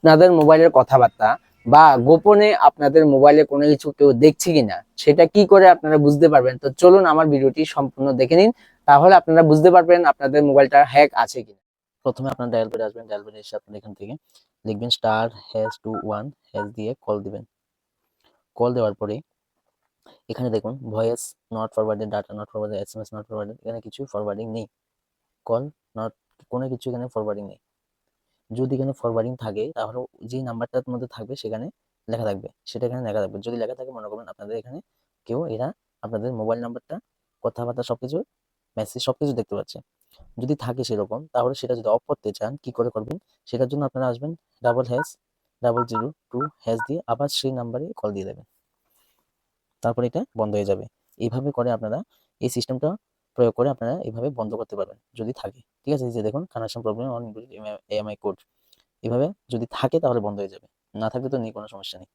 আপনাদের মোবাইলের কথাবার্তা বা গোপনে আপনাদের মোবাইলে কোনো কিছু কেউ দেখছে কিনা সেটা কি করে আপনারা বুঝতে পারবেন? তো চলুন আমার ভিডিওটি সম্পূর্ণ দেখে নিন, তাহলে আপনারা বুঝতে পারবেন আপনাদের মোবাইলটা হ্যাক আছে কিনা। প্রথমে আপনারা ডায়াল করে আসবেন, ডায়াল করে এসে আপনারা এখান থেকে লিখবেন *#21# দিয়ে কল দিবেন। কল দেওয়ার পরে এখানে দেখুন voice not forwarded, data not forwarded, SMS not forwarded, এখানে কিছু ফরওয়ার্ডিং নেই। কল নট, কোনো কিছু এখানে ফরওয়ার্ডিং নেই। যদি এখানে ফরওয়ার্ডিং থাকে তাহলে যে নাম্বারটার মধ্যে থাকবে সেখানে লেখা থাকবে, সেটা এখানে লেখা থাকবে। যদি লেখা থাকে মনে করবেন আপনাদের এখানে কেউ এরা আপনাদের মোবাইল নাম্বারটা, কথাবার্তা সবকিছু, মেসেজ সবকিছু দেখতে পাচ্ছে। যদি থাকে সেরকম তাহলে সেটা যদি অফ করতে চান কি করে করবেন, সেটার জন্য আপনারা আসবেন #002# দিয়ে আবার সেই নাম্বারে কল দিয়ে দেবেন, তারপরে এটা বন্ধ হয়ে যাবে। এইভাবে করে আপনারা এই সিস্টেমটা প্রয়োগ করে আপনারা এইভাবে বন্ধ করতে পারবেন যদি থাকে। ঠিক আছে? এই যে দেখুন connection problem on AMI code, এভাবে যদি থাকে তাহলে বন্ধ হয়ে যাবে, না থাকলে তো নেই, কোনো সমস্যা নেই।